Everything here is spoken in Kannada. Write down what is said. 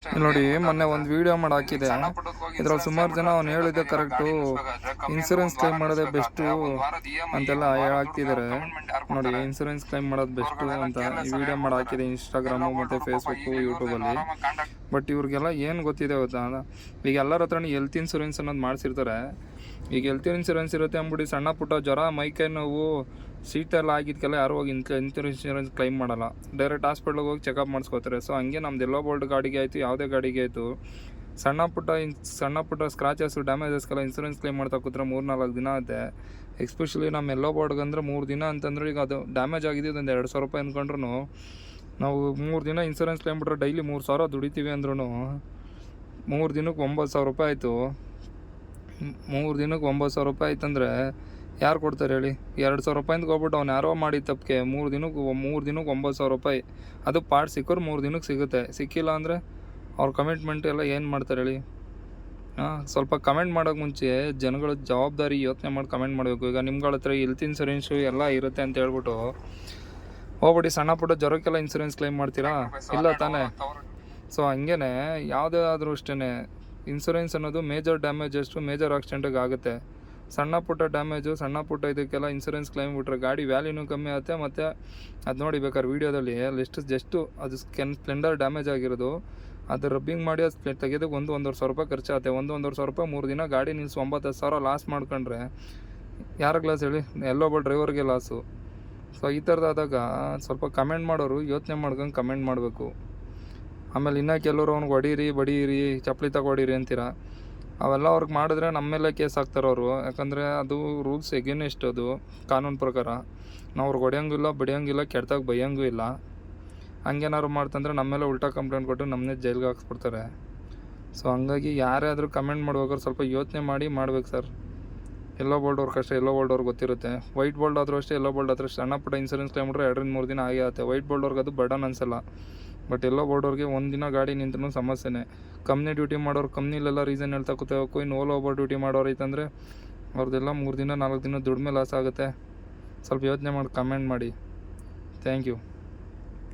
ಇಲ್ಲಿ ನೋಡಿ, ಮೊನ್ನೆ ಒಂದು ವಿಡಿಯೋ ಮಾಡಿ ಹಾಕಿದೆ. ಇದ್ರಲ್ಲಿ ಸುಮಾರು ಜನ ಅವ್ನು ಹೇಳಿದೆ ಕರೆಕ್ಟು, ಇನ್ಸೂರೆನ್ಸ್ ಕ್ಲೈಮ್ ಮಾಡೋದೇ ಬೆಸ್ಟು ಅಂತೆಲ್ಲ ಹಾಕ್ತಿದ್ದಾರೆ. ನೋಡಿ, ಇನ್ಸೂರೆನ್ಸ್ ಕ್ಲೈಮ್ ಮಾಡೋದು ಬೆಸ್ಟು ಅಂತ ಈ ವಿಡಿಯೋ ಮಾಡಿ ಹಾಕಿದೆ ಇನ್ಸ್ಟಾಗ್ರಾಮು ಮತ್ತು ಫೇಸ್ಬುಕ್ಕು, ಯೂಟ್ಯೂಬಲ್ಲಿ. ಬಟ್ ಇವ್ರಿಗೆಲ್ಲ ಏನು ಗೊತ್ತಿದೆ ಗೊತ್ತಾ, ಈಗ ಎಲ್ಲರ ಹತ್ರನೂ ಹೆಲ್ತ್ ಇನ್ಸೂರೆನ್ಸ್ ಅನ್ನೋದು ಮಾಡಿಸಿರ್ತಾರೆ. ಈಗ ಹೆಲ್ತ್ ಇನ್ಸೂರೆನ್ಸ್ ಇರುತ್ತೆ ಅಂದ್ಬಿಟ್ಟು ಸಣ್ಣ ಪುಟ್ಟ ಜ್ವರ, ಮೈಕೈ ನೋವು, ಸೀಟೆಲ್ಲ ಆಗಿದ್ದಕ್ಕೆಲ್ಲ ಯಾರು ಹೋಗಿ ಇನ್ಸೂರೆನ್ಸ್ ಕ್ಲೈಮ್ ಮಾಡಲ್ಲ. ಡೈರೆಕ್ಟ್ ಹಾಸ್ಪಿಟ್ಲಿಗೆ ಹೋಗಿ ಚೆಕಪ್ ಮಾಡಿಸ್ಕೋತಾರೆ. ಸೊ ಹಂಗೆ ನಮ್ದು ಎಲ್ಲೋ ಬೋಲ್ಡ್ ಗಾಡಿಗೆ ಆಯಿತು, ಯಾವುದೇ ಗಾಡಿಗೆ ಆಯಿತು, ಸಣ್ಣ ಪುಟ್ಟ ಸ್ಕ್ರಾಚಸ್ಸು, ಡ್ಯಾಮೇಜಸ್ಗೆಲ್ಲ ಇನ್ಸೂರೆನ್ಸ್ ಕ್ಲೈಮ್ ಮಾಡ್ತಾ ಕೂತ್ರೆ 3-4 ದಿನ ಆಗುತ್ತೆ. ಎಸ್ಪೆಷಲಿ ನಮ್ಮ ಎಲ್ಲೋ ಬೋರ್ಡ್ಗೆ ಅಂದರೆ 3 ದಿನ ಅಂತಂದ್ರೆ, ಈಗ ಅದು ಡ್ಯಾಮೇಜ್ ಆಗಿದೆ ಒಂದು 2,000 ರೂಪಾಯಿ ಅಂದ್ಕೊಂಡ್ರು ನಾವು 3 ದಿನ ಇನ್ಸೂರೆನ್ಸ್ ಕ್ಲೈಮ್ ಬಿಟ್ರೆ ಡೈಲಿ 3,000 ದುಡಿತೀವಿ ಅಂದ್ರೂ 3 ದಿನಕ್ಕೆ 9,000 ರೂಪಾಯಿ ಆಯಿತು. 3 ದಿನಕ್ಕೆ 9,000 ರೂಪಾಯಿ ಆಯ್ತಂದರೆ ಯಾರು ಕೊಡ್ತಾರೆ ಹೇಳಿ? 2,000 ರೂಪಾಯಿಂದ ಹೋಗ್ಬಿಟ್ಟು ಅವ್ನು ಯಾರೋ ಮಾಡಿ ತಪ್ಪಿಗೆ 3 ದಿನಕ್ಕೆ 9,000 ರೂಪಾಯಿ. ಅದು ಪಾರ್ಟ್ ಸಿಕ್ಕೋರು 3 ದಿನಕ್ಕೆ ಸಿಗುತ್ತೆ. ಸಿಕ್ಕಿಲ್ಲ ಅಂದರೆ ಅವ್ರ ಕಮಿಟ್ಮೆಂಟ್ ಎಲ್ಲ ಏನು ಮಾಡ್ತಾರೆ ಹೇಳಿ? ಸ್ವಲ್ಪ ಕಮೆಂಟ್ ಮಾಡೋಕ್ಕೆ ಮುಂಚೆ ಜನಗಳ ಜವಾಬ್ದಾರಿ ಯೋಚನೆ ಮಾಡಿ ಕಮೆಂಟ್ ಮಾಡಬೇಕು. ಈಗ ನಿಮ್ಗಳ ಹತ್ರ ಹೆಲ್ತ್ ಇನ್ಸೂರೆನ್ಸು ಎಲ್ಲ ಇರುತ್ತೆ ಅಂತ ಹೇಳ್ಬಿಟ್ಟು ಹೋಗ್ಬಿಟ್ಟು ಸಣ್ಣ ಪುಟ್ಟ ಜ್ವರಕ್ಕೆಲ್ಲ ಇನ್ಸೂರೆನ್ಸ್ ಕ್ಲೈಮ್ ಮಾಡ್ತೀರಾ? ಇಲ್ಲ ತಾನೇ? ಸೊ ಹಂಗೇ ಯಾವುದೇ ಆದರೂ ಅಷ್ಟೇ, ಇನ್ಸೂರೆನ್ಸ್ ಅನ್ನೋದು ಮೇಜರ್ ಡ್ಯಾಮೇಜಸ್ಟು ಮೇಜರ್ ಆಕ್ಸಿಡೆಂಟಿಗೆ ಆಗುತ್ತೆ. ಸಣ್ಣ ಪುಟ್ಟ ಡ್ಯಾಮೇಜು, ಸಣ್ಣ ಪುಟ್ಟ ಇದಕ್ಕೆಲ್ಲ ಇನ್ಸೂರೆನ್ಸ್ ಕ್ಲೈಮ್ ಬಿಟ್ರೆ ಗಾಡಿ ವ್ಯಾಲ್ಯೂನೂ ಕಮ್ಮಿ ಆಗುತ್ತೆ. ಮತ್ತು ಅದು ನೋಡಿ ಬೇಕಾದ್ರೆ ವೀಡಿಯೋದಲ್ಲಿ ಜಸ್ಟು ಅದು ಸ್ಪ್ಲೆಂಡರ್ ಡ್ಯಾಮೇಜ್ ಆಗಿರೋದು, ಅದು ರಬ್ಬಿಂಗ್ ಮಾಡಿ ಅದು ತೆಗೆಯೋದಕ್ಕೆ 1-1.5 ರೂಪಾಯಿ ಖರ್ಚಾಗುತ್ತೆ. 1-1.5 ರೂಪಾಯಿ 3 ದಿನ ಗಾಡಿ ನಿಲ್ಲಿಸಿ 9,000 ಲಾಸ್ ಮಾಡ್ಕೊಂಡ್ರೆ ಯಾರಿಗೆ ಲಾಸ್ ಹೇಳಿ? ಎಲ್ಲೊಬ್ಬ ಡ್ರೈವರ್ಗೆ ಲಾಸು. ಸೊ ಈ ಥರದಾದಾಗ ಸ್ವಲ್ಪ ಕಮೆಂಟ್ ಮಾಡೋರು ಯೋಚನೆ ಮಾಡ್ಕೊಂಡು ಕಮೆಂಟ್ ಮಾಡಬೇಕು. ಆಮೇಲೆ ಇನ್ನೂ ಕೆಲವರು ಅವ್ನಿಗೆ ಹೊಡೀರಿ ಬಡೀರಿ ಚಪ್ಪಲಿ ಹೊಡೀರಿ ಅಂತೀರ. ಅವೆಲ್ಲ ಅವ್ರಿಗೆ ಮಾಡಿದ್ರೆ ನಮ್ಮ ಮೇಲೆ ಕೇಸ್ ಹಾಕ್ತಾರೆ ಅವರು. ಯಾಕಂದರೆ ಅದು ರೂಲ್ಸ್ ಎಗೇನೆಸ್ಟ್, ಅದು ಕಾನೂನು ಪ್ರಕಾರ. ನಾವು ಅವ್ರಿಗೆ ಹೊಡೆಯೋಂಗಿಲ್ಲ, ಬಡಿಯೋಂಗಿಲ್ಲ, ಕೆಟ್ಟದಾಗ ಬೈಯೋಂಗೂ ಇಲ್ಲ. ಹಂಗೇನಾದ್ರು ಮಾಡ್ತಂದ್ರೆ ನಮ್ಮ ಮೇಲೆ ಉಲ್ಟಾ ಕಂಪ್ಲೇಂಟ್ ಕೊಟ್ಟು ನಮ್ಮನ್ನೇ ಜೈಲಿಗೆ ಹಾಕ್ಸ್ಬಿಡ್ತಾರೆ. ಸೊ ಹಂಗಾಗಿ ಯಾರೇ ಆದರೂ ಕಮೆಂಟ್ ಮಾಡ್ಬೇಕಾದ್ರೆ ಸ್ವಲ್ಪ ಯೋಚನೆ ಮಾಡಿ ಮಾಡ್ಬೇಕು ಸರ್. ಎಲ್ಲೋ ಬೋಲ್ಡ್ ಅವ್ರ ಕಷ್ಟ ಎಲ್ಲೋ ಬೋಲ್ಡ್ ಅವ್ರಿಗೆ ಗೊತ್ತಿರುತ್ತೆ. ವೈಟ್ ಬೋಲ್ಡ್ ಆದರೂ ಅಷ್ಟೇ, ಎಲ್ಲೋ ಬೋಲ್ಡ್ ಆದರೂ ಸಣ್ಣ ಪುಟ್ಟ ಇನ್ಸೂರೆನ್ಸ್ ಕ್ಲೈಮ್ ಮಾಡಿದ್ರೆ 2-3 ದಿನ ಆಗೇ ಆಗುತ್ತೆ. ವೈಟ್ ಬೋಲ್ಡ್ ಅವ್ರಿಗೆ ಅದು ಬರ್ಡನ್ ಅನಿಸಲ್ಲ. ಬಟ್ ಎಲ್ಲೋ ಬೋರ್ಡ್ ಅವ್ರಿಗೆ 1 ದಿನ ಗಾಡಿ ನಿಂತರೂ ಸಮಸ್ಯೆನೇ. ಕಂಪ್ನಿ ಡ್ಯೂಟಿ ಮಾಡೋರು ಕಂಪ್ನಿಲೆಲ್ಲ ರೀಸನ್ ಹೇಳ್ತಾ ಕೂತಬೇಕು. ಇನ್ನು ಓವರ್ ಡ್ಯೂಟಿ ಮಾಡೋರು ಐತಂದರೆ ಅವ್ರದ್ದೆಲ್ಲ 3 ದಿನ 4 ದಿನ ದುಡಿಮೆ ಲಾಸ್ ಆಗುತ್ತೆ. ಸ್ವಲ್ಪ ಯೋಚನೆ ಮಾಡಿ ಕಮೆಂಟ್ ಮಾಡಿ. Thank you.